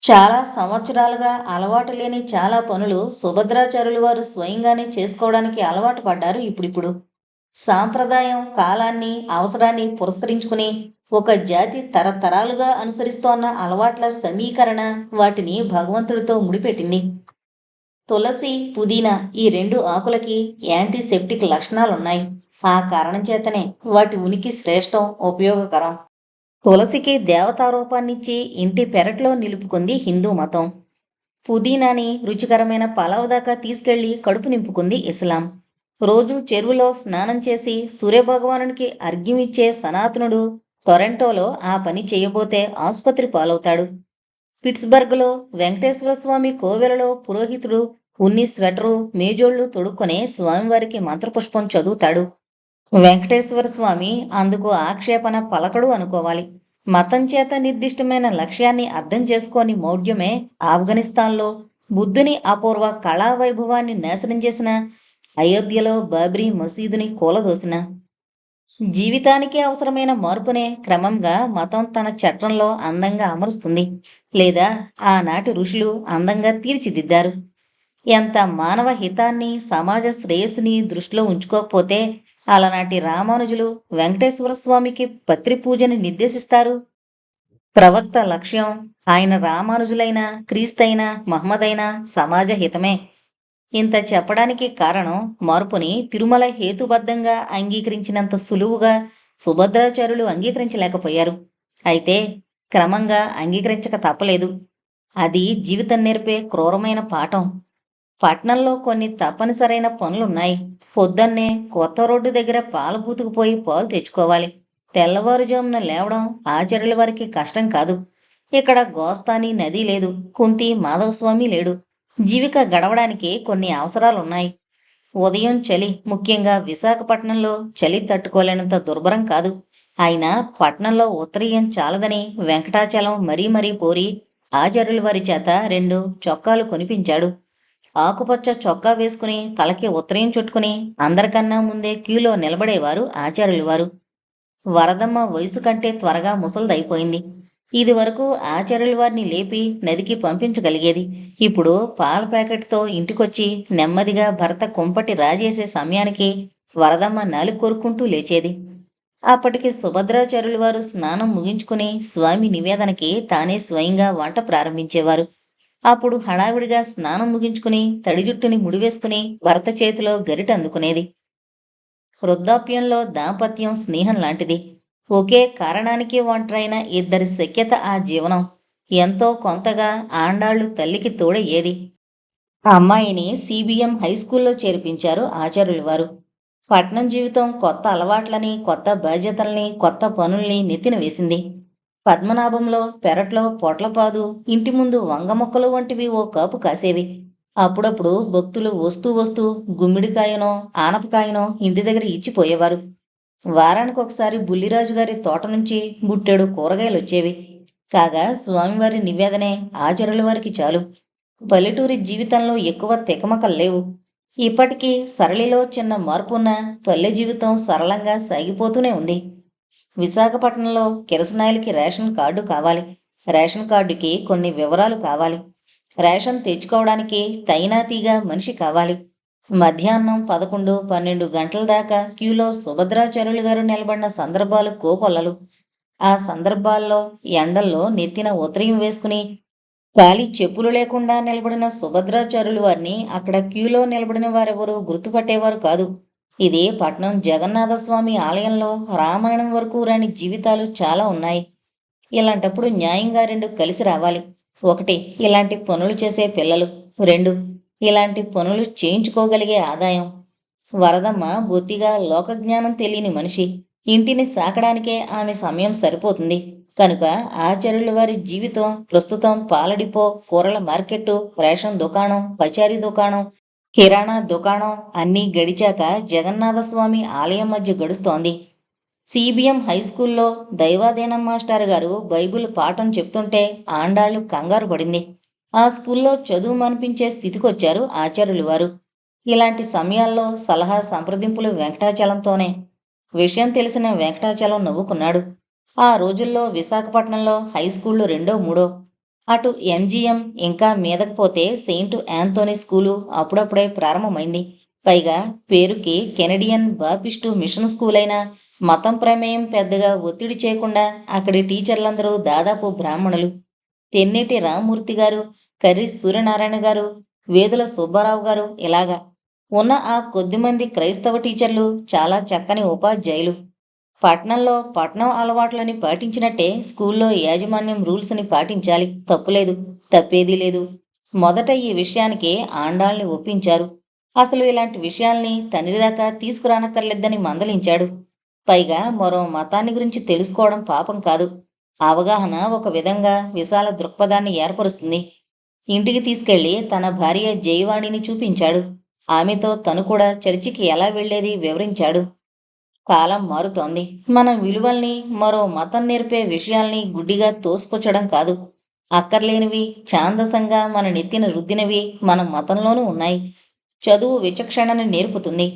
చాలా సంవత్సరాలుగా అలవాటు లేని చాలా పనులు సుభద్రాచార్యులు వారు స్వయంగానే చేసుకోవడానికి అలవాటు పడ్డారు ఇప్పుడిప్పుడు. సాంప్రదాయం, కాలాన్ని, అవసరాన్ని పురస్కరించుకుని ఒక జాతి తరతరాలుగా అనుసరిస్తోన్న అలవాట్ల సమీకరణ వాటిని భగవంతుడితో ముడిపెట్టింది. తులసి, పుదీనా ఈ రెండు ఆకులకి యాంటీసెప్టిక్ లక్షణాలున్నాయి. ఆ కారణం చేతనే వాటి ఉనికి శ్రేష్టం, ఉపయోగకరం. తులసికి దేవతారూపాన్నిచ్చి ఇంటి పెరట్లో నిలుపుకుంది హిందూ మతం. పుదీనాని రుచికరమైన పలావ్ దాకా తీసుకెళ్లి కడుపు నింపుకుంది ఇస్లాం. రోజు చెరువులో స్నానం చేసి సూర్యభగవానునికి అర్ఘ్యమిచ్చే సనాతనుడు టొరంటోలో ఆ పని చేయబోతే ఆసుపత్రి పాలవుతాడు. పిట్స్బర్గ్లో వెంకటేశ్వర స్వామి కోవెలలో పురోహితుడు ఉన్ని స్వెటరు, మేజోళ్లు తొడుక్కునే స్వామివారికి మంత్రపుష్పం చదువుతాడు. వెంకటేశ్వర స్వామి అందుకు ఆక్షేపణ పలకడు అనుకోవాలి. మతం చేత నిర్దిష్టమైన లక్ష్యాన్ని అర్థం చేసుకోని మౌఢ్యమే ఆఫ్ఘనిస్తాన్లో బుద్ధుని అపూర్వ కళా వైభవాన్ని నాశనం చేసిన, అయోధ్యలో బాబ్రీ మసీదుని కూలదోసిన. జీవితానికి అవసరమైన మార్పునే క్రమంగా మతం తన చట్రంలో అందంగా అమరుస్తుంది, లేదా ఆనాటి ఋషులు అందంగా తీర్చిదిద్దారు. ఎంత మానవ హితాన్ని, సమాజ శ్రేయస్సుని దృష్టిలో ఉంచుకోకపోతే అలనాటి రామానుజులు వెంకటేశ్వర స్వామికి పత్రి పూజని నిర్దేశిస్తారు? ప్రవక్త లక్ష్యం ఆయన రామానుజులైన, క్రీస్తైనా, మహమ్మదైనా సమాజ హితమే. ఇంత చెప్పడానికి కారణం మార్పుని తిరుమల హేతుబద్ధంగా అంగీకరించినంత సులువుగా సుభద్రాచార్యులు అంగీకరించలేకపోయారు. అయితే క్రమంగా అంగీకరించక తప్పలేదు. అది జీవితం నేర్పే క్రూరమైన పాఠం. పట్నంలో కొన్ని తప్పనిసరైన పనులున్నాయి. పొద్దున్నే కొత్త రోడ్డు దగ్గర పాల బూతుకు పోయి పాలు తెచ్చుకోవాలి. తెల్లవారుజామున లేవడం ఆచార్యుల వారికి కష్టం కాదు. ఇక్కడ గోస్తాని నది లేదు, కుంతి మాధవస్వామి లేడు. జీవిక గడవడానికి కొన్ని అవసరాలున్నాయి. ఉదయం చలి, ముఖ్యంగా విశాఖపట్నంలో చలి తట్టుకోలేనంత దుర్భరం కాదు. అయినా పట్నంలో ఉత్తరీయం చాలదని వెంకటాచలం మరీ మరీ పోరి ఆచార్యుల వారి చేత 2 చొక్కాలు కొనిపించాడు. ఆకుపచ్చ చొక్కా వేసుకుని తలకి ఉత్తరీయం చుట్టుకుని అందరికన్నా ముందే క్యూలో నిలబడేవారు ఆచార్యుల వారు. వరదమ్మ వయసు కంటే త్వరగా ముసల్దైపోయింది. ఇది వరకు ఆచార్యుల వారిని లేపి నదికి పంపించగలిగేది. ఇప్పుడు పాల ప్యాకెట్తో ఇంటికొచ్చి నెమ్మదిగా భర్త కుంపటి రాజేసే సమయానికి వరదమ్మ నాలుగు కొరుక్కుంటూ లేచేది. అప్పటికి సుభద్రాచార్యుల వారు స్నానం ముగించుకుని స్వామి నివేదనకి తానే స్వయంగా వంట ప్రారంభించేవారు. అప్పుడు హడావిడిగా స్నానం ముగించుకుని తడి జుట్టుని ముడివేసుకుని భర్త చేతిలో గరిట అందుకునేది. వృద్ధాప్యంలో దాంపత్యం స్నేహం లాంటిది. ఒకే కారణానికి ఒంటరైన ఇద్దరి శక్యత ఆ జీవనం. ఎంతో కొంతగా ఆండాళ్లు తల్లికి తోడయ్యేది. ఆ అమ్మాయిని సిబిఎం హైస్కూల్లో చేర్పించారు ఆచార్యుల వారు. పట్నం జీవితం కొత్త అలవాట్లని, కొత్త బాధ్యతల్ని, కొత్త పనుల్ని నెత్తిన వేసింది. పద్మనాభంలో పెరట్లో పొట్లపాదు, ఇంటి ముందు వంగ మొక్కలు వంటివి ఓ కాపు కాసేవి. అప్పుడప్పుడు భక్తులు వస్తూ వస్తూ గుమ్మిడికాయనో ఆనపకాయనో ఇంటి దగ్గర ఇచ్చిపోయేవారు. వారానికి ఒకసారి బుల్లిరాజు గారి తోట నుంచి బుట్టెడు కూరగాయలు వచ్చేవి. కాగా స్వామివారి నివేదనే ఆచార్యుల వారికి చాలు. పల్లెటూరి జీవితంలో ఎక్కువ తికమకలు లేవు. ఇప్పటికీ సరళిలో చిన్న మార్పున్న పల్లె జీవితం సరళంగా సాగిపోతూనే ఉంది. విశాఖపట్నంలో కిరసనాయిలకి రేషన్ కార్డు కావాలి. రేషన్ కార్డుకి కొన్ని వివరాలు కావాలి. రేషన్ తెచ్చుకోవడానికి తైనాతీగా మనిషి కావాలి. మధ్యాహ్నం 11, 12 గంటల దాకా క్యూలో సుభద్రాచార్యులు గారు నిలబడిన సందర్భాలు కోకొల్లలు. ఆ సందర్భాల్లో ఎండల్లో నెత్తిన ఉత్తరీయం వేసుకుని ఖాళీ చెప్పులు లేకుండా నిలబడిన సుభద్రాచార్యులు వారిని అక్కడ క్యూలో నిలబడిన వారెవరూ గుర్తుపట్టేవారు కాదు. ఇది పట్నం జగన్నాథస్వామి ఆలయంలో రామాయణం వరకు రాని జీవితాలు చాలా ఉన్నాయి. ఇలాంటప్పుడు న్యాయంగా 2 కలిసి రావాలి. 1, ఇలాంటి పనులు చేసే పిల్లలు. 2, ఇలాంటి పనులు చేయించుకోగలిగే ఆదాయం. వరదమ్మ బొత్తిగా లోకజ్ఞానం తెలియని మనిషి. ఇంటిని సాకడానికే ఆమె సమయం సరిపోతుంది. కనుక ఆచార్యుల వారి జీవితం ప్రస్తుతం పాలడిపో, కూరల మార్కెట్టు, రేషన్ దుకాణం, పచారీ దుకాణం, కిరాణా దుకాణం అన్నీ గడిచాక జగన్నాథస్వామి ఆలయం మధ్య గడుస్తోంది. సిబిఎం హైస్కూల్లో దైవాధీనం మాస్టర్ గారు బైబిల్ పాఠం చెప్తుంటే ఆండాళ్లు కంగారు పడింది. ఆ స్కూల్లో చదువు మనిపించే స్థితికొచ్చారు ఆచార్యులు వారు. ఇలాంటి సమయాల్లో సలహా సంప్రదింపులు వెంకటాచలంతోనే. విషయం తెలిసిన వెంకటాచలం నవ్వుకున్నాడు. ఆ రోజుల్లో విశాఖపట్నంలో హైస్కూళ్ళు 2, 3. అటు ఎంజీఎం ఇంకా మీదకు పోతే సెయింట్ యాంథోనీ స్కూలు అప్పుడప్పుడే ప్రారంభమైంది. పైగా పేరుకి కెనడియన్ బాపిస్టు మిషన్ స్కూల్ అయినా మతం ప్రమేయం పెద్దగా ఒత్తిడి చేయకుండా అక్కడి టీచర్లందరూ దాదాపు బ్రాహ్మణులు. తెన్నేటి రామమూర్తి గారు, కర్రి సూర్యనారాయణ గారు, వేదుల సుబ్బారావు గారు ఇలాగా. ఉన్న ఆ కొద్దిమంది క్రైస్తవ టీచర్లు చాలా చక్కని ఉపాధ్యాయులు. పట్నంలో పట్నం అలవాట్లని పాటించినట్టే స్కూల్లో యాజమాన్యం రూల్స్ని పాటించాలి. తప్పులేదు, తప్పేదీ లేదు. మొదట ఈ విషయానికి ఆండాల్ని ఒప్పించారు. అసలు ఇలాంటి విషయాల్ని తండ్రి దాకా తీసుకురానక్కర్లేదని మందలించాడు. పైగా మరో మతాన్ని గురించి తెలుసుకోవడం పాపం కాదు. అవగాహన ఒక విధంగా విశాల దృక్పథాన్ని ఏర్పరుస్తుంది. ఇంటికి తీసుకెళ్లి తన భార్య జయవాణిని చూపించాడు. ఆమెతో తను కూడా చర్చికి ఎలా వెళ్లేది వివరించాడు. కాలం మారుతోంది. మన విలువల్ని, మరో మతం నేర్పే విషయాల్ని గుడ్డిగా తోసిపుచ్చడం కాదు. అక్కర్లేనివి ఛాందసంగా మన నెత్తిన రుద్దినవి మన మతంలోనూ ఉన్నాయి. చదువు విచక్షణని నేర్పుతుంది.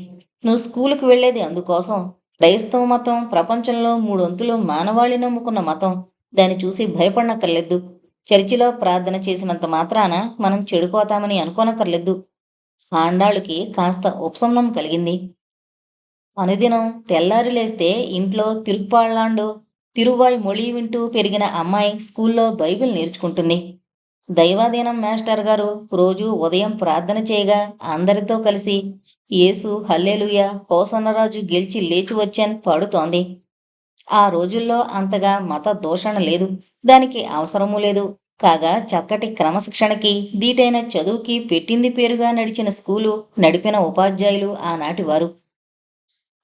నువ్వు స్కూలుకు వెళ్లేది అందుకోసం. క్రైస్తవ మతం ప్రపంచంలో మూడొంతులు మానవాళి నమ్ముకున్న మతం. దాన్ని చూసి భయపడనక్కర్లేదు. చర్చిలో ప్రార్థన చేసినంత మాత్రాన మనం చెడిపోతామని అనుకోనక్కర్లేదు. ఆండాళ్ళుకి కాస్త ఉపశమనం కలిగింది. అనుదినం తెల్లారి లేస్తే ఇంట్లో తిరుప్పాళ్ళాండు తిరువాయ్ మొళి వింటూ పెరిగిన అమ్మాయి స్కూల్లో బైబిల్ నేర్చుకుంటుంది. దైవాధీనం మాస్టర్ గారు రోజూ ఉదయం ప్రార్థన చేయగా అందరితో కలిసి యేసు హల్లెలూయా హోసన్నరాజు గెలిచి లేచి వచ్చాన్ పాడుతోంది. ఆ రోజుల్లో అంతగా మత దూషణ లేదు. దానికి అవసరమూ లేదు. కాగా చక్కటి క్రమశిక్షణకి, దీటైన చదువుకి పెట్టింది పేరుగా నడిచిన స్కూలు నడిపిన ఉపాధ్యాయులు ఆనాటివారు.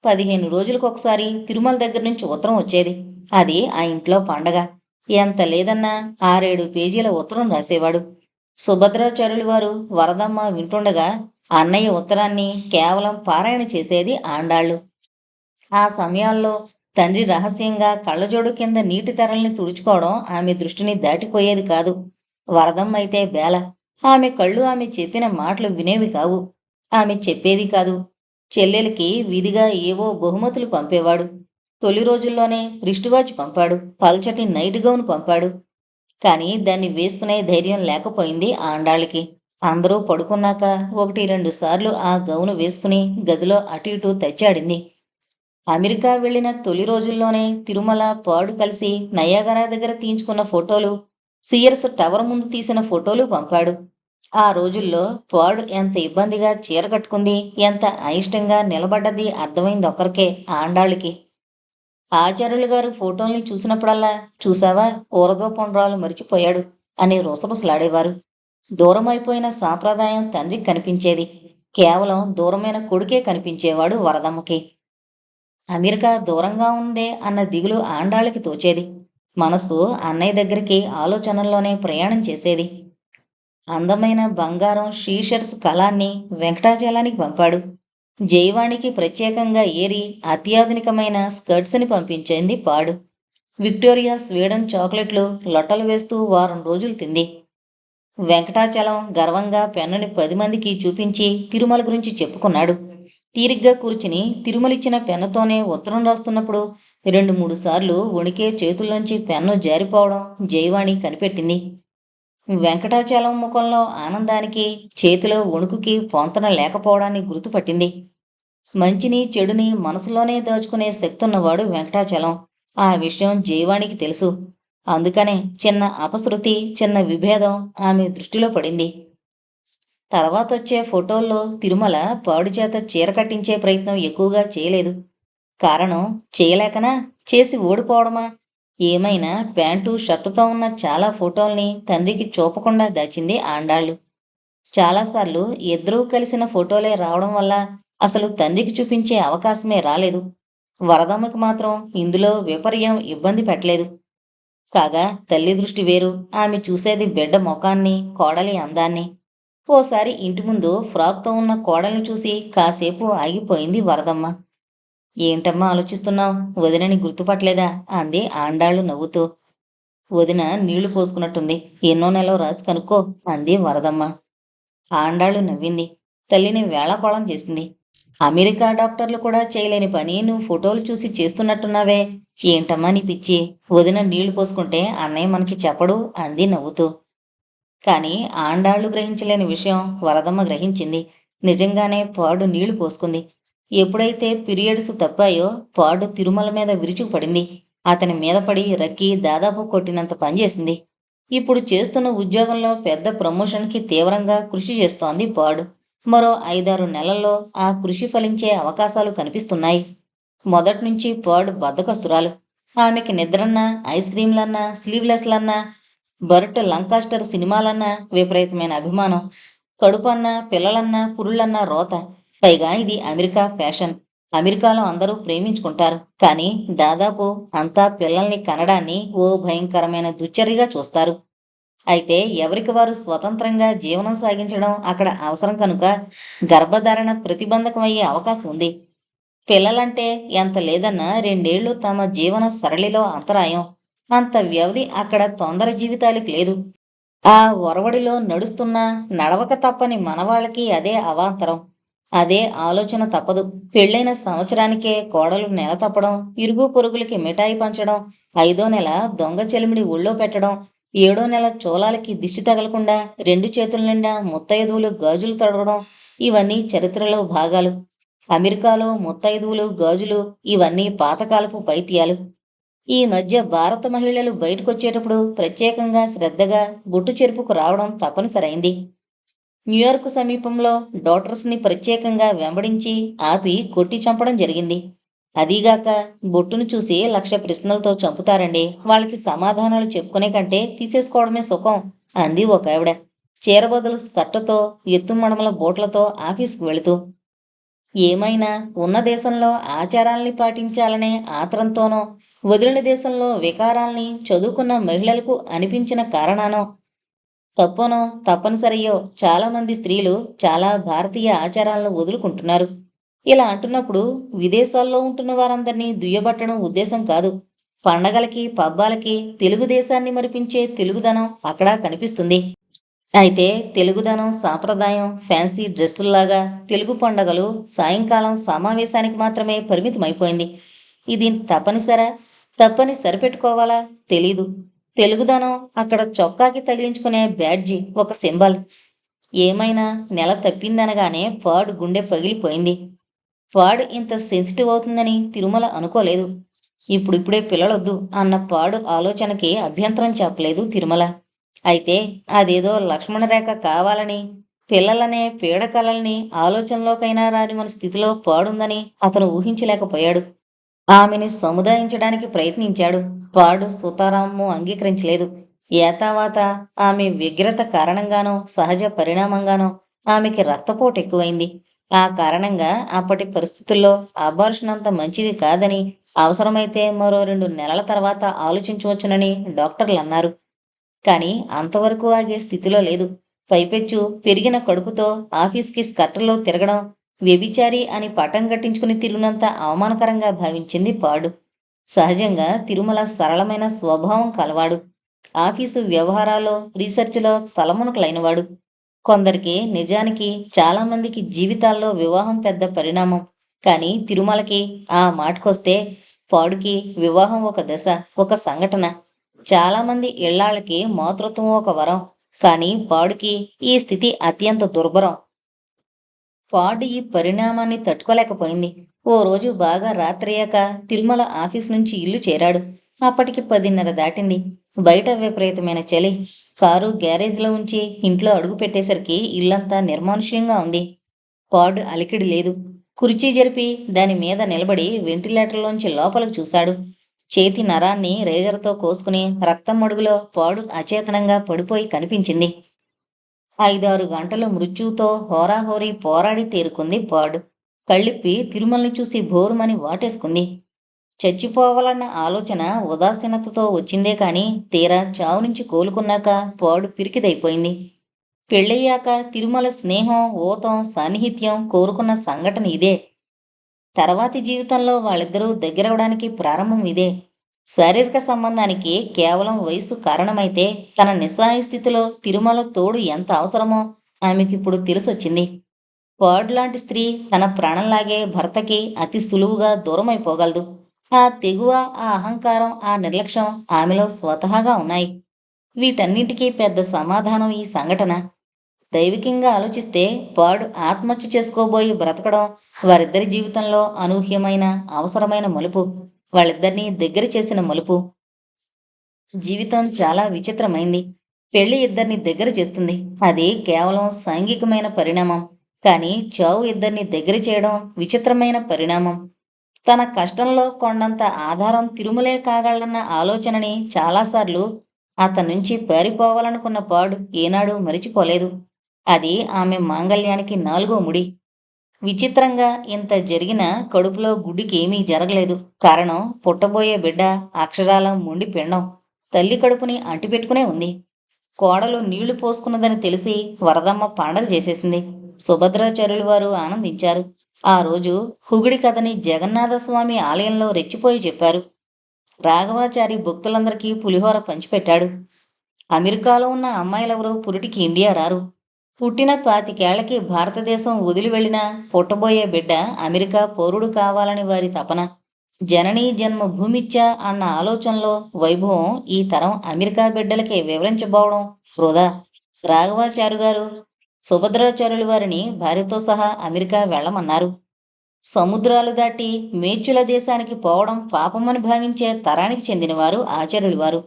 15 రోజులకొకసారి తిరుమల దగ్గర నుంచి ఉత్తరం వచ్చేది. అది ఆ ఇంట్లో పండగ. ఎంత లేదన్నా 6-7 పేజీల ఉత్తరం రాసేవాడు. సుభద్రాచార్యులు వారు వరదమ్మ వింటుండగా అన్నయ్య ఉత్తరాన్ని కేవలం పారాయణ చేసేది ఆండాళ్ళు. ఆ సమయాల్లో తండ్రి రహస్యంగా కళ్ళజోడు కింద నీటి తెరల్ని తుడుచుకోవడం ఆమె దృష్టిని దాటిపోయేది కాదు. వరదమ్మైతే బేల. ఆమె కళ్ళు ఆమె చెప్పిన మాటలు వినేవి కావు. ఆమె చెప్పేది కాదు. చెల్లెలికి విధిగా ఏవో బహుమతులు పంపేవాడు. తొలి రోజుల్లోనే రిస్టువాచ్ పంపాడు. పల్చటి నైట్ గౌన్ పంపాడు. కానీ దాన్ని వేసుకునే ధైర్యం లేకపోయింది ఆండాళ్ళకి. అందరూ పడుకున్నాక 1-2 సార్లు ఆ గౌను వేసుకుని గదిలో అటు ఇటూ తచ్చాడింది. అమెరికా వెళ్లిన తొలి రోజుల్లోనే తిరుమల పాడు కలిసి నయాగరా దగ్గర తీయించుకున్న ఫోటోలు, సియర్స్ టవర్ ముందు తీసిన ఫోటోలు పంపాడు. ఆ రోజుల్లో పాడు ఎంత ఇబ్బందిగా చీర కట్టుకుంది, ఎంత అయిష్టంగా నిలబడ్డది అర్థమైందొక్కరికే, ఆండాళ్ళకి. ఆచార్యులు గారు ఫోటోల్ని చూసినప్పుడల్లా చూసావా ఊరదోపండ్రాలు మరిచిపోయాడు అని రుసరుసలాడేవారు. దూరమైపోయిన సాంప్రదాయం తండ్రికి కనిపించేది. కేవలం దూరమైన కొడుకే కనిపించేవాడు వరదమ్మకి. అమెరికా దూరంగా ఉందే అన్న దిగులు ఆండాళ్ళకి తోచేది. మనసు అన్నయ్య దగ్గరికి ఆలోచనల్లోనే ప్రయాణం చేసేది. అందమైన బంగారం షీషర్ట్స్ కలాన్ని వెంకటాచలానికి పంపాడు. జయవాణికి ప్రత్యేకంగా ఏరి అత్యాధునికమైన స్కర్ట్స్ని పంపించింది పాడు. విక్టోరియా స్వీడన్ చాక్లెట్లు లొట్టలు వేస్తూ వారం రోజులు తింది. వెంకటాచలం గర్వంగా పెన్నుని 10 మందికి చూపించి తిరుమల గురించి చెప్పుకున్నాడు. తీరిగ్గా కూర్చుని తిరుమలిచ్చిన పెన్నుతోనే ఉత్తరం రాస్తున్నప్పుడు 2-3 సార్లు వణికే చేతుల్లోంచి పెన్ను జారిపోవడం జయవాణి కనిపెట్టింది. వెంకటాచలం ముఖంలో ఆనందానికి, చేతిలో వణుకుకి పొంతన లేకపోవడాన్ని గుర్తుపట్టింది. మంచిని చెడుని మనసులోనే దాచుకునే శక్తున్నవాడు వెంకటాచలం. ఆ విషయం జయవాణికి తెలుసు. అందుకనే చిన్న అపశృతి, చిన్న విభేదం ఆమె దృష్టిలో పడింది. తర్వాతొచ్చే ఫోటోల్లో తిరుమల పాడుచేత చీర కట్టించే ప్రయత్నం ఎక్కువగా చేయలేదు. కారణం చేయలేకనా, చేసి ఓడిపోవడమా? ఏమైనా ప్యాంటు షర్టుతో ఉన్న చాలా ఫోటోల్ని తండ్రికి చూపకుండా దాచింది ఆండాళ్ళు. చాలాసార్లు ఇద్దరూ కలిసిన ఫోటోలే రావడం వల్ల అసలు తండ్రికి చూపించే అవకాశమే రాలేదు. వరదమ్మకి మాత్రం ఇందులో విపర్యం ఇబ్బంది పెట్టలేదు. కాగా తల్లి దృష్టి వేరు. ఆమె చూసేది బిడ్డ ముఖాన్ని, కోడలి అందాన్ని. ఓసారి ఇంటి ముందు ఫ్రాక్తో ఉన్న కోడల్ని చూసి కాసేపు ఆగిపోయింది వరదమ్మ. ఏంటమ్మా ఆలోచిస్తున్నావు? వదినని గుర్తుపట్టలేదా అంది ఆండాళ్ళు నవ్వుతూ. వదిన నీళ్లు పోసుకున్నట్టుంది. ఎన్నో నెలలో రాసి కనుక్కో అంది వరదమ్మ. ఆండాళ్ళు నవ్వింది. తల్లిని వేళాకోళం చేసింది. అమెరికా డాక్టర్లు కూడా చేయలేని పని నువ్వు ఫోటోలు చూసి చేస్తున్నట్టున్నావే. ఏంటమ్మా నీ పిచ్చి? వదిన నీళ్లు పోసుకుంటే అన్నయ్య మనకి చెప్పడు అంది నవ్వుతూ. కానీ ఆండాళ్ళు గ్రహించలేని విషయం వరదమ్మ గ్రహించింది. నిజంగానే పాడు నీళ్లు పోసుకుంది. ఎప్పుడైతే పీరియడ్స్ తప్పాయో పాడు తిరుమల మీద విరుచుకుపడింది. అతని మీద పడి రక్కి దాదాపు కొట్టినంత పనిచేసింది. ఇప్పుడు చేస్తున్న ఉద్యోగంలో పెద్ద ప్రమోషన్కి తీవ్రంగా కృషి చేస్తోంది పాడు. మరో 5-6 నెలల్లో ఆ కృషి ఫలించే అవకాశాలు కనిపిస్తున్నాయి. మొదట్నుంచి పాడు బద్ధకస్తురాలు. ఆమెకి నిద్రన్నా, ఐస్ క్రీంలన్నా, స్లీవ్లెస్లన్నా, బర్ట్ లంకాస్టర్ సినిమాలన్నా విపరీతమైన అభిమానం. కడుపన్నా, పిల్లలన్నా, పురుళ్ళన్నా రోత. పైగా ఇది అమెరికా ఫ్యాషన్. అమెరికాలో అందరూ ప్రేమించుకుంటారు. కానీ దాదాపు అంతా పిల్లల్ని కనడాన్ని ఓ భయంకరమైన దుశ్చర్యగా చూస్తారు. అయితే ఎవరికి వారు స్వతంత్రంగా జీవనం సాగించడం అక్కడ అవసరం కనుక గర్భధారణ ప్రతిబంధకమయ్యే అవకాశం ఉంది. పిల్లలంటే ఎంత లేదన్నా 2 ఏళ్లు తమ జీవన సరళిలో అంతరాయం. అంత వ్యవధి అక్కడ తొందర జీవితాలకి లేదు. ఆ ఒరవడిలో నడుస్తున్నా నడవక తప్పని మనవాళ్ళకి అదే అవాంతరం. అదే ఆలోచన తప్పదు. పెళ్ళైన సంవత్సరానికే కోడలు నెల తప్పడం, ఇరుగు పొరుగులకి మిఠాయి పంచడం, 5వ నెల దొంగ చెలిమిడి ఒళ్ళో పెట్టడం, 7వ నెల చూలాలకి దిష్టి తగలకుండా 2 చేతుల నిండా ముత్తైదువులు గాజులు తడవడం, ఇవన్నీ చరిత్రలో భాగాలు. అమెరికాలో ముత్తైదువులు, గాజులు ఇవన్నీ పాతకాలపు పైత్యాలు. ఈ మధ్య భారత మహిళలు బయటకొచ్చేటప్పుడు ప్రత్యేకంగా శ్రద్ధగా బొట్టు చెరుపుకు రావడం తప్పనిసరైంది. న్యూయార్క్ సమీపంలో డాటర్స్ని ప్రత్యేకంగా వెంబడించి ఆపి కొట్టి చంపడం జరిగింది. అదీగాక బొట్టును చూసి 1,00,000 ప్రశ్నలతో చంపుతారండి. వాళ్ళకి సమాధానాలు చెప్పుకునే కంటే తీసేసుకోవడమే సుఖం అంది ఒక ఆవిడ. చీర బదులు స్కర్టుతో, ఎత్తుమడమల బూట్లతో ఆఫీసుకు వెళుతూ. ఏమైనా ఉన్న దేశంలో ఆచారాల్ని పాటించాలనే ఆత్రంతోనో, వదిలిన దేశంలో వికారాల్ని చదువుకున్న మహిళలకు అనిపించిన కారణానో, తప్పనో తప్పనిసరియో చాలామంది స్త్రీలు చాలా భారతీయ ఆచారాలను వదులుకుంటున్నారు. ఇలా అంటున్నప్పుడు విదేశాల్లో ఉంటున్న వారందరినీ దుయ్యబట్టడం ఉద్దేశం కాదు. పండగలకి, పబ్బాలకి తెలుగుదేశాన్ని మరిపించే తెలుగుదనం అక్కడా కనిపిస్తుంది. అయితే తెలుగుదనం, సాంప్రదాయం ఫ్యాన్సీ డ్రెస్సుల్లాగా తెలుగు పండగలు సాయంకాలం సమావేశానికి మాత్రమే పరిమితమైపోయింది. ఇది తప్పనిసరా? తప్పని సరిపెట్టుకోవాలా? తెలీదు. తెలుగుదనం అక్కడ చొక్కాకి తగిలించుకునే బ్యాడ్జి, ఒక సింబల్. ఏమైనా నెల తప్పిందనగానే పాడు గుండె పగిలిపోయింది. పాడు ఇంత సెన్సిటివ్ అవుతుందని తిరుమల అనుకోలేదు. ఇప్పుడిప్పుడే పిల్లలొద్దు అన్న పాడు ఆలోచనకి అభ్యంతరం చెప్పలేదు తిరుమల. అయితే అదేదో లక్ష్మణరేఖ కావాలని, పిల్లలనే పీడకలల్ని ఆలోచనలోకైనా రాని మన స్థితిలో పాడుందని అతను ఊహించలేకపోయాడు. ఆమెని సముదాయించడానికి ప్రయత్నించాడు. పాడు సుతారాము అంగీకరించలేదు. ఏతావాత ఆమె వ్యగ్రత కారణంగానో, సహజ పరిణామంగానో ఆమెకి రక్తపోటు ఎక్కువైంది. ఆ కారణంగా అప్పటి పరిస్థితుల్లో అబార్షన్ అంత మంచిది కాదని, అవసరమైతే మరో 2 నెలల తర్వాత ఆలోచించవచ్చునని డాక్టర్లు అన్నారు. కానీ అంతవరకు ఆగే స్థితిలో లేదు. పైపెచ్చు పెరిగిన కడుపుతో ఆఫీస్కి స్కర్టలో తిరగడం వ్యభిచారి అని పటం కట్టించుకుని తిరిగినంత అవమానకరంగా భావించింది పాడు. సహజంగా తిరుమల సరళమైన స్వభావం కలవాడు. ఆఫీసు వ్యవహారాల్లో, రీసెర్చ్లో తలమునకలైనవాడు. కొందరికి, నిజానికి చాలామందికి జీవితాల్లో వివాహం పెద్ద పరిణామం. కానీ తిరుమలకి ఆ మాటకొస్తే పాడుకి వివాహం ఒక దశ, ఒక సంఘటన. చాలామంది ఇళ్లాళ్ళకి మాతృత్వం ఒక వరం. కానీ పాడుకి ఈ స్థితి అత్యంత దుర్భరం. పాడు ఈ పరిణామాన్ని తట్టుకోలేకపోయింది. ఓ రోజు బాగా రాత్రయ్యాక తిరుమల ఆఫీస్ నుంచి ఇల్లు చేరాడు. అప్పటికి 10:30 దాటింది. బయట విపరీతమైన చలి. కారు గ్యారేజ్లో ఉంచి ఇంట్లో అడుగు పెట్టేసరికి ఇల్లంతా నిర్మానుష్యంగా ఉంది. పాడు అలికిడి లేదు. కుర్చీ జరిపి దాని మీద నిలబడి వెంటిలేటర్లోంచి లోపలికి చూశాడు. చేతి నరాన్ని రేజర్తో కోసుకుని రక్తం మడుగులో పాడు అచేతనంగా పడిపోయి కనిపించింది. 5-6 గంటలు మృత్యువుతో హోరాహోరీ పోరాడి తేరుకుంది పాడు. కళ్ళిప్పి తిరుమలని చూసి భోరుమని వాటేసుకుంది. చచ్చిపోవాలన్న ఆలోచన ఉదాసీనతతో వచ్చిందే కాని తీరా చావు నుంచి కోలుకున్నాక పాడు పిరికిదైపోయింది. పెళ్ళయ్యాక తిరుమల స్నేహం, ఊతం, సాన్నిహిత్యం కోరుకున్న సంఘటన ఇదే. తర్వాతి జీవితంలో వాళ్ళిద్దరూ దగ్గరవడానికి ప్రారంభం ఇదే. శారీరక సంబంధానికి కేవలం వయస్సు కారణమైతే తన నిస్సహాయ స్థితిలో తిరుమల తోడు ఎంత అవసరమో ఆమెకిప్పుడు తెలిసొచ్చింది. పాడు లాంటి స్త్రీ తన ప్రాణంలాగే భర్తకి అతి సులువుగా దూరమైపోగలదు. ఆ తెగువ, ఆ అహంకారం, ఆ నిర్లక్ష్యం ఆమెలో స్వతహాగా ఉన్నాయి. వీటన్నింటికీ పెద్ద సమాధానం ఈ సంఘటన. దైవికంగా ఆలోచిస్తే వాడు ఆత్మహత్య చేసుకోబోయి బ్రతకడం వారిద్దరి జీవితంలో అనూహ్యమైన, అవసరమైన మలుపు. వాళ్ళిద్దరినీ దగ్గర చేసిన మలుపు. జీవితం చాలా విచిత్రమైంది. పెళ్లి ఇద్దరిని దగ్గర చేస్తుంది. అది కేవలం సాంఘికమైన పరిణామం. కానీ చావు ఇద్దరిని దగ్గర చేయడం విచిత్రమైన పరిణామం. తన కష్టంలో కొండంత ఆధారం తిరుమలే కాగలడన్న ఆలోచనని చాలాసార్లు అతని నుంచి పారిపోవాలనుకున్న పాడు ఏనాడూ మరిచిపోలేదు. అది ఆమె మాంగల్యానికి నాలుగో ముడి. విచిత్రంగా ఇంత జరిగినా కడుపులో గుడ్డికి ఏమీ జరగలేదు. కారణం పుట్టబోయే బిడ్డ అక్షరాల మొండి పిండం. తల్లి కడుపుని అంటిపెట్టుకునే ఉంది. కోడలు నీళ్లు పోసుకున్నదని తెలిసి వరదమ్మ పండగ చేసేసింది. సుభద్రాచార్యులు వారు ఆనందించారు. ఆ రోజు హుగుడి కథని జగన్నాథస్వామి ఆలయంలో రెచ్చిపోయి చెప్పారు. రాఘవాచారి భక్తులందరికీ పులిహోర పంచిపెట్టాడు. అమెరికాలో ఉన్న అమ్మాయిలెవరూ పురిటికి ఇండియా రారు. పుట్టిన 25 ఏళ్లకి భారతదేశం వదిలి వెళ్ళిన పుట్టబోయే బిడ్డ అమెరికా పౌరుడు కావాలని వారి తపన. జననీ జన్మ భూమిచ్చ అన్న ఆలోచనలో వైభవం ఈ తరం అమెరికా బిడ్డలకి వివరించబోవడం వృధా. రాఘవాచార్య గారు సుభద్రాచార్యుల వారిని భార్యతో సహా అమెరికా వెళ్ళమన్నారు. సముద్రాలు దాటి మేచ్చుల దేశానికి పోవడం పాపమని భావించే తరానికి చెందినవారు ఆచార్యులు వారు.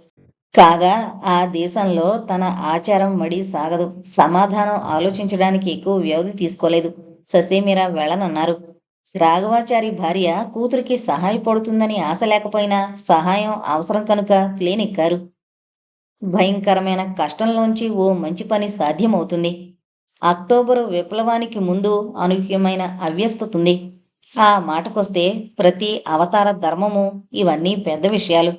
కాగా ఆ దేశంలో తన ఆచారం మడి సాగదు. సమాధానం ఆలోచించడానికి ఎక్కువ వ్యవధి తీసుకోలేదు. ససేమిరా వెళ్ళనన్నారు. రాఘవాచారి భార్య కూతురికి సహాయపడుతుందని ఆశ లేకపోయినా సహాయం అవసరం కనుక ప్లేన్ ఎక్కారు. భయంకరమైన కష్టంలోంచి ఓ మంచి పని సాధ్యమవుతుంది. అక్టోబరు విప్లవానికి ముందు అనూహ్యమైన అవ్యస్తతుంది. ఆ మాటకొస్తే ప్రతి అవతార ధర్మము ఇవన్నీ పెద్ద విషయాలు.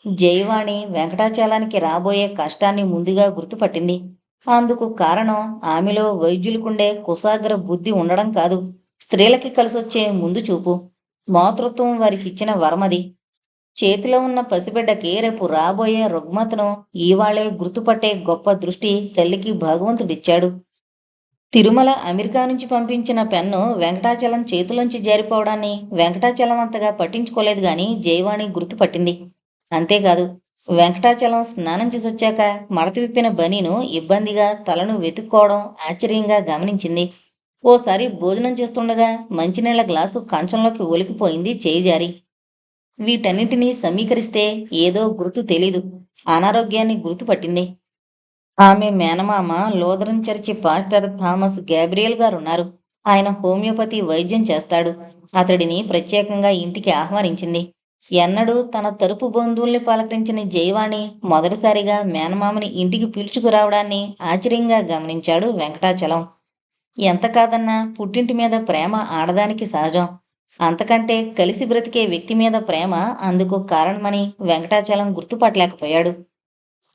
జయవాణి వెంకటాచలానికి రాబోయే కష్టాన్ని ముందుగా గుర్తుపట్టింది. అందుకు కారణం ఆమెలో వైద్యులకుండే కుశాగ్ర బుద్ధి ఉండడం కాదు, స్త్రీలకి కలిసొచ్చే ముందు చూపు. మాతృత్వం వారికిచ్చిన వరమది. చేతిలో ఉన్న పసిబిడ్డకి రేపు రాబోయే రుగ్మతను ఈవాళే గుర్తుపట్టే గొప్ప దృష్టి తల్లికి భగవంతుడిచ్చాడు. తిరుమల అమెరికా నుంచి పంపించిన పెన్ను వెంకటాచలం చేతిలోంచి జారిపోవడాన్ని వెంకటాచలం అంతగా పట్టించుకోలేదు గాని జయవాణి గుర్తుపట్టింది. అంతేకాదు, వెంకటాచలం స్నానం చేసొచ్చాక మడత విప్పిన బనీను ఇబ్బందిగా తలను వెతుక్కోవడం ఆశ్చర్యంగా గమనించింది. ఓసారి భోజనం చేస్తుండగా మంచినీళ్ల గ్లాసు కంచంలోకి ఒలికిపోయింది చేయి జారి. వీటన్నింటినీ సమీకరిస్తే ఏదో గుర్తు తెలీదు. అనారోగ్యాన్ని గుర్తుపట్టింది. ఆమె మేనమామ Lutheran church pastor Thomas Gabriel గారున్నారు. ఆయన హోమియోపతి వైద్యం చేస్తాడు. అతడిని ప్రత్యేకంగా ఇంటికి ఆహ్వానించింది. ఎన్నడూ తన తరపు బంధువుల్ని పలకరించిన జయవాణి మొదటిసారిగా మేనమామని ఇంటికి పిలుచుకురావడాన్ని ఆశ్చర్యంగా గమనించాడు వెంకటాచలం. ఎంత కాదన్నా పుట్టింటి మీద ప్రేమ ఆడదానికి సహజం. అంతకంటే కలిసి బ్రతికే వ్యక్తి మీద ప్రేమ అందుకు కారణమని వెంకటాచలం గుర్తుపట్టలేకపోయాడు.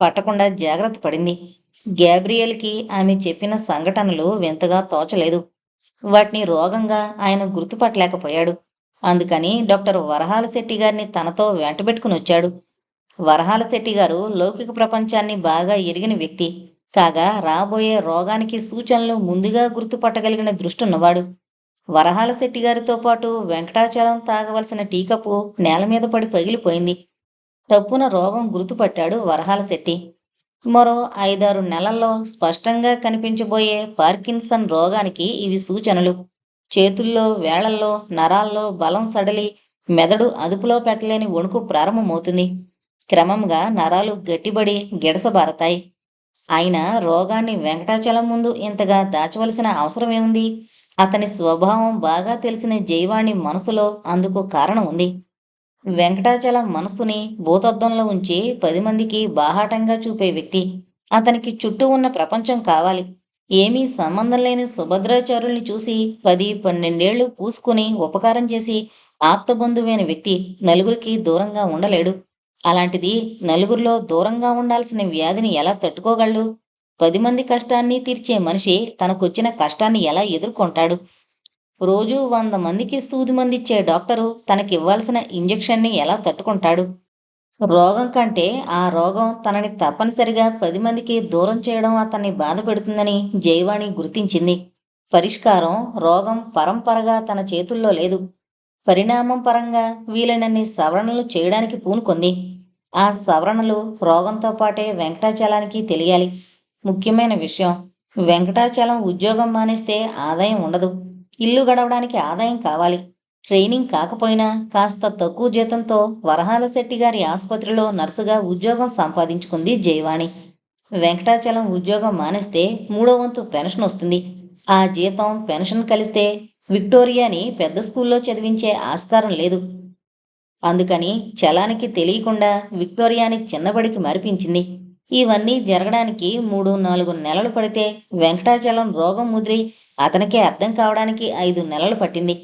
పట్టకుండా జాగ్రత్త పడింది. గ్యాబ్రియల్కి ఆమె చెప్పిన సంఘటనలు వింతగా తోచలేదు. వాటిని రోగంగా ఆయన గుర్తుపట్టలేకపోయాడు. అందుకని డాక్టర్ వరహాల శెట్టి గారిని తనతో వెంటబెట్టుకుని వచ్చాడు. వరహాల శెట్టి గారు లౌకిక ప్రపంచాన్ని బాగా ఎరిగిన వ్యక్తి. కాగా రాబోయే రోగానికి సూచనలు ముందుగా గుర్తుపట్టగలిగిన దృష్టిన్నవాడు. వరహాల శెట్టి గారితో పాటు వెంకటాచలం తాగవలసిన టీ కప్పు నేల మీద పడి పగిలిపోయింది. టప్పున రోగం గుర్తుపట్టాడు వరహాల శెట్టి. మరో 5-6 నెలల్లో స్పష్టంగా కనిపించబోయే పార్కిన్సన్ రోగానికి ఇవి సూచనలు. చేతుల్లో వేళ్లల్లో నరాల్లో బలం సడలి మెదడు అదుపులో పెట్టలేని వణుకు ప్రారంభమవుతుంది. క్రమంగా నరాలు గట్టిబడి గిడసబారతాయి. అయినా రోగాన్ని వెంకటాచలం ముందు ఇంతగా దాచవలసిన అవసరమేముంది? అతని స్వభావం బాగా తెలిసిన జయవాణి మనసులో అందుకు కారణం ఉంది. వెంకటాచలం మనస్సుని భూతద్దంలో ఉంచి 10 మందికి బాహాటంగా చూపే వ్యక్తి. అతనికి చుట్టూ ఉన్న ప్రపంచం కావాలి. ఏమీ సంబంధం లేని సుభద్రాచార్యుల్ని చూసి 10-12 ఏళ్లు పూసుకుని ఉపకారం చేసి ఆప్తబంధువైన వ్యక్తి నలుగురికి దూరంగా ఉండలేడు. అలాంటిది నలుగురిలో దూరంగా ఉండాల్సిన వ్యాధిని ఎలా తట్టుకోగలడు? 10 మంది కష్టాన్ని తీర్చే మనిషి తనకొచ్చిన కష్టాన్ని ఎలా ఎదుర్కొంటాడు? రోజూ 100 మందికి సూది మందిచ్చే డాక్టరు తనకివ్వాల్సిన ఇంజెక్షన్ని ఎలా తట్టుకుంటాడు? రోగం కంటే ఆ రోగం తనని తప్పనిసరిగా 10 మందికి దూరం చేయడం అతన్ని బాధ పెడుతుందని జయవాణి గుర్తించింది. పరిష్కారం రోగం పరంపరగా తన చేతుల్లో లేదు. పరిణామం పరంగా వీలైనన్ని సవరణలు చేయడానికి పూనుకొంది. ఆ సవరణలు రోగంతో పాటే వెంకటాచలానికి తెలియాలి. ముఖ్యమైన విషయం, వెంకటాచలం ఉద్యోగం మానేస్తే ఆదాయం ఉండదు. ఇల్లు గడవడానికి ఆదాయం కావాలి. ట్రైనింగ్ కాకపోయినా కాస్త తక్కువ జీతంతో వరహాల శెట్టి గారి ఆసుపత్రిలో నర్సుగా ఉద్యోగం సంపాదించుకుంది జయవాణి. వెంకటాచలం ఉద్యోగం మానేస్తే 3వ వంతు పెన్షన్ వస్తుంది. ఆ జీతం పెన్షన్ కలిస్తే విక్టోరియాని పెద్ద స్కూల్లో చదివించే ఆస్కారం లేదు. అందుకని చలానికి తెలియకుండా విక్టోరియాని చిన్నబడికి మరిపించింది. ఇవన్నీ జరగడానికి 3-4 నెలలు పడితే వెంకటాచలం రోగం ముదిరి అతనికే అర్థం కావడానికి 5 నెలలు పట్టింది.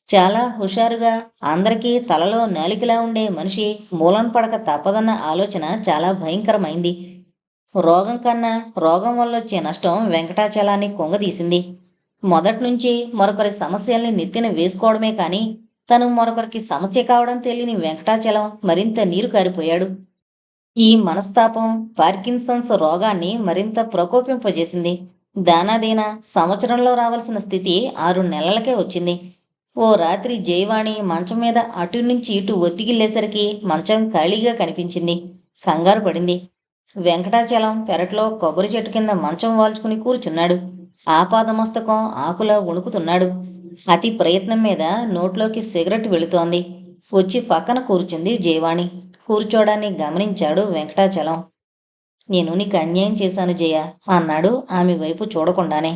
చాలా హుషారుగా అందరికీ తలలో నాలికలా ఉండే మనిషి మూలన పడక తప్పదన్న ఆలోచన చాలా భయంకరమైంది. రోగం కన్నా రోగం వల్లొచ్చే నష్టం వెంకటాచలాన్ని కుంగదీసింది. మొదట్నుంచి మరొకరి సమస్యల్ని నెత్తిన వేసుకోవడమే కాని తను మరొకరికి సమస్య కావడం తెలియని వెంకటాచలం మరింత నీరు కారిపోయాడు. ఈ మనస్తాపం పార్కిన్సన్స్ రోగాన్ని మరింత ప్రకోపింపజేసింది. దానాదీనా సంవత్సరంలో రావలసిన స్థితి 6 నెలలకే వచ్చింది. ఓ రాత్రి జయవాణి మంచం మీద అటు నుంచి ఇటు ఒత్తిగిల్లేసరికి మంచం ఖాళీగా కనిపించింది. కంగారు పడింది. వెంకటాచలం పెరట్లో కొబ్బరి చెట్టు కింద మంచం వాల్చుకుని కూర్చున్నాడు. ఆపాదమస్తకం ఆకులా వణుకుతున్నాడు. అతి ప్రయత్నం మీద నోట్లోకి సిగరెట్ వెళుతోంది. వచ్చి పక్కన కూర్చుంది జయవాణి. కూర్చోడాన్ని గమనించాడు వెంకటాచలం. నేను నీకు అన్యాయం చేశాను జయ అన్నాడు ఆమె వైపు చూడకుండానే.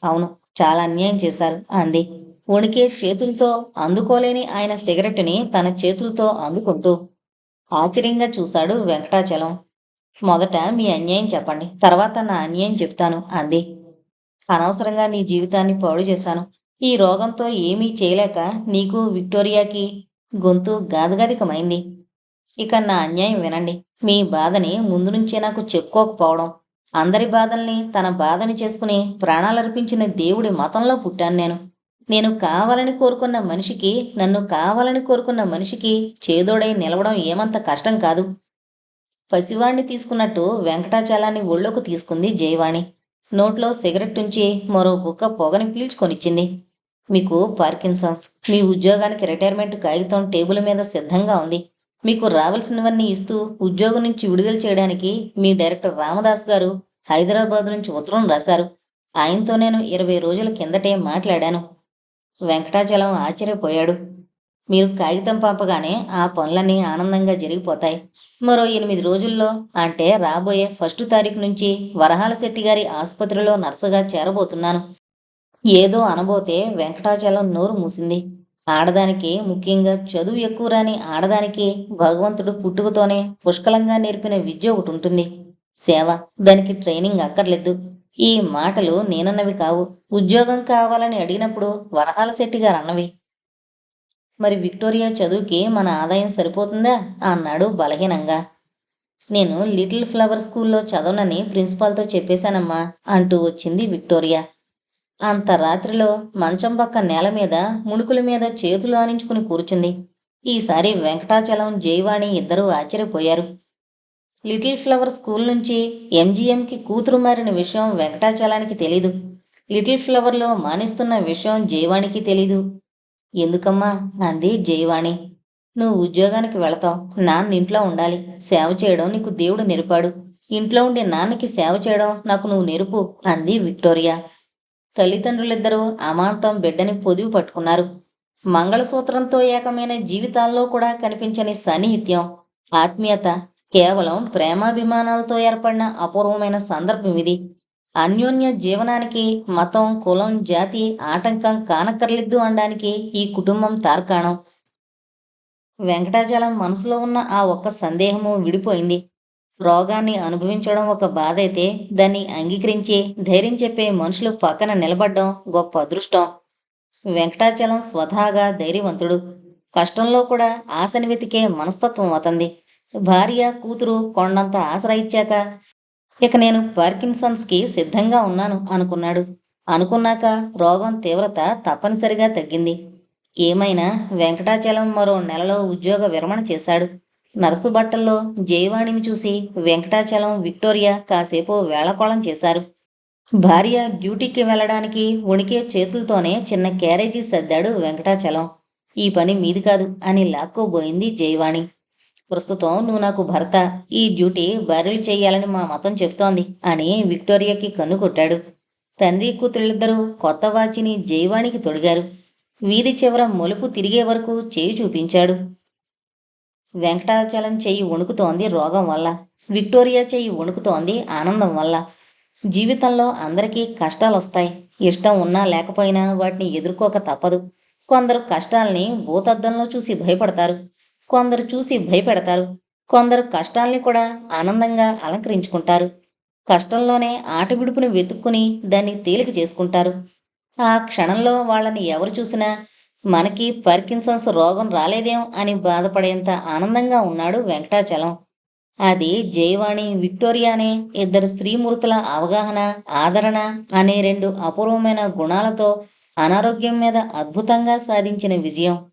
అవును, చాలా అన్యాయం చేశారు అంది వణికే చేతులతో. అందుకోలేని ఆయన సిగరెట్ని తన చేతులతో అందుకుంటూ ఆశ్చర్యంగా చూశాడు వెంకటాచలం. మొదట మీ అన్యాయం చెప్పండి, తర్వాత నా అన్యాయం చెప్తాను అంది. అనవసరంగా నీ జీవితాన్ని పాడు చేశాను. ఈ రోగంతో ఏమీ చేయలేక నీకు విక్టోరియాకి గొంతు గాదగదికమైంది. ఇక నా అన్యాయం వినండి. మీ బాధని ముందు నుంచే నాకు చెప్పుకోకపోవడం, అందరి బాధల్ని తన బాధని చేసుకుని ప్రాణాలర్పించిన దేవుడి మతంలో పుట్టాను నేను. నేను కావాలని కోరుకున్న మనిషికి, నన్ను కావాలని కోరుకున్న మనిషికి చేదోడై నిలవడం ఏమంత కష్టం కాదు. పసివాణ్ణి తీసుకున్నట్టు వెంకటాచలాన్ని ఒళ్ళోకి తీసుకుంది జయవాణి. నోట్లో సిగరెట్ ఉంచి మరో గుక్క పొగని పీల్చుకొనిచ్చింది. మీకు పార్కిన్సన్స్. మీ ఉద్యోగానికి రిటైర్మెంట్ కాగితం టేబుల్ మీద సిద్ధంగా ఉంది. మీకు రావాల్సినవన్నీ ఇస్తూ ఉద్యోగం నుంచి విడుదల చేయడానికి మీ డైరెక్టర్ రామదాస్ గారు హైదరాబాద్ నుంచి ఉత్తరం రాశారు. ఆయనతో నేను 20 రోజుల కిందటే మాట్లాడాను. వెంకటాచలం ఆశ్చర్యపోయాడు. మీరు కాగితం పంపగానే ఆ పనులన్నీ ఆనందంగా జరిగిపోతాయి. మరో 8 రోజుల్లో, అంటే రాబోయే 1 తారీఖు నుంచి వరహాల శెట్టి గారి ఆసుపత్రిలో నర్సుగా చేరబోతున్నాను. ఏదో అనబోతే వెంకటాచలం నోరు మూసింది. ఆడదానికి, ముఖ్యంగా చదువు ఎక్కువ రాని ఆడదానికి భగవంతుడు పుట్టుకతోనే పుష్కలంగా నేర్పిన విద్య ఒకటి ఉంటుంది, సేవ. దానికి ట్రైనింగ్ అక్కర్లేదు. ఈ మాటలు నేనన్నవి కావు. ఉద్యోగం కావాలని అడిగినప్పుడు వరహాల శెట్టి గారు అన్నవి. మరి విక్టోరియా చదువుకి మన ఆదాయం సరిపోతుందా అన్నాడు బలహీనంగా. నేను లిటిల్ ఫ్లవర్ స్కూల్లో చదవనని ప్రిన్సిపాల్తో చెప్పేశానమ్మా అంటూ వచ్చింది విక్టోరియా. అంత రాత్రిలో మంచం పక్క నేల మీద ముణుకుల మీద చేతులు ఆనించుకుని కూర్చుంది. ఈసారి వెంకటాచలం జయవాణి ఇద్దరూ ఆశ్చర్యపోయారు. లిటిల్ ఫ్లవర్ స్కూల్ నుంచి ఎంజీఎంకి కూతురు మారిన విషయం వెంకటాచలానికి తెలీదు. లిటిల్ ఫ్లవర్లో మానేస్తున్న విషయం జయవాణికి తెలీదు. ఎందుకమ్మా అంది జయవాణి. నువ్వు ఉద్యోగానికి వెళతావు, నాన్న ఇంట్లో ఉండాలి. సేవ చేయడం నీకు దేవుడు నేర్పాడు. ఇంట్లో ఉండే నాన్నకి సేవ చేయడం నాకు నువ్వు నేర్పు అంది విక్టోరియా. తల్లిదండ్రులిద్దరూ అమాంతం బిడ్డని పొదివి పట్టుకున్నారు. మంగళసూత్రంతో ఏకమైన జీవితాల్లో కూడా కనిపించని సాన్నిహిత్యం, ఆత్మీయత, కేవలం ప్రేమాభిమానాలతో ఏర్పడిన అపూర్వమైన సందర్భం ఇది. అన్యోన్య జీవనానికి మతం, కులం, జాతి ఆటంకం కానక్కర్లేదు అనడానికి ఈ కుటుంబం తార్కాణం. వెంకటాచలం మనసులో ఉన్న ఆ ఒక్క సందేహము విడిపోయింది. రోగాన్ని అనుభవించడం ఒక బాధ అయితే, దాన్ని అంగీకరించి ధైర్యం చెప్పే మనుషులు పక్కన నిలబడ్డం గొప్ప అదృష్టం. వెంకటాచలం స్వతహాగా ధైర్యవంతుడు. కష్టంలో కూడా ఆశని వెతికే మనస్తత్వం అతంది. భార్య, కూతురు కొండంత ఆసరా ఇచ్చాక ఇక నేను పార్కిన్సన్స్కి సిద్ధంగా ఉన్నాను అనుకున్నాడు. అనుకున్నాక రోగం తీవ్రత తప్పనిసరిగా తగ్గింది. ఏమైనా వెంకటాచలం మరో నెలలో ఉద్యోగ విరమణ చేశాడు. నర్సు బట్టల్లో జయవాణిని చూసి వెంకటాచలం, విక్టోరియా కాసేపు వేళకోళం చేశారు. భార్య డ్యూటీకి వెళ్ళడానికి వణికే చేతులతోనే చిన్న క్యారేజీ సర్దాడు వెంకటాచలం. ఈ పని మీది కాదు అని లాక్కోబోయింది జయవాణి. ప్రస్తుతం నువ్వు నాకు భర్త. ఈ డ్యూటీ భార్యలు చెయ్యాలని మా మతం చెప్తోంది అని విక్టోరియాకి కన్ను కొట్టాడు. తండ్రి కూతురిద్దరూ కొత్త వాచిని జైవాణికి తొడిగారు. వీధి చివర మలుపు తిరిగే వరకు చేయి చూపించాడు. వెంకటాచలం చెయ్యి వణుకుతోంది రోగం వల్ల. విక్టోరియా చెయ్యి వణుకుతోంది ఆనందం వల్ల. జీవితంలో అందరికీ కష్టాలొస్తాయి. ఇష్టం ఉన్నా లేకపోయినా వాటిని ఎదుర్కోక తప్పదు. కొందరు కష్టాల్ని భూతద్దంలో చూసి భయపడతారు. కొందరు చూసి భయపెడతారు. కొందరు కష్టాల్ని కూడా ఆనందంగా అలంకరించుకుంటారు. కష్టంలోనే ఆట విడుపుని వెతుక్కుని దాన్ని తేలిక చేసుకుంటారు. ఆ క్షణంలో వాళ్ళని ఎవరు చూసినా మనకి పార్కిన్సన్స్ రోగం రాలేదేం అని బాధపడేంత ఆనందంగా ఉన్నాడు వెంకటాచలం. అది జయవాణి, విక్టోరియా అనే ఇద్దరు స్త్రీమూర్తుల అవగాహన, ఆదరణ అనే రెండు అపూర్వమైన గుణాలతో అనారోగ్యం మీద అద్భుతంగా సాధించిన విజయం.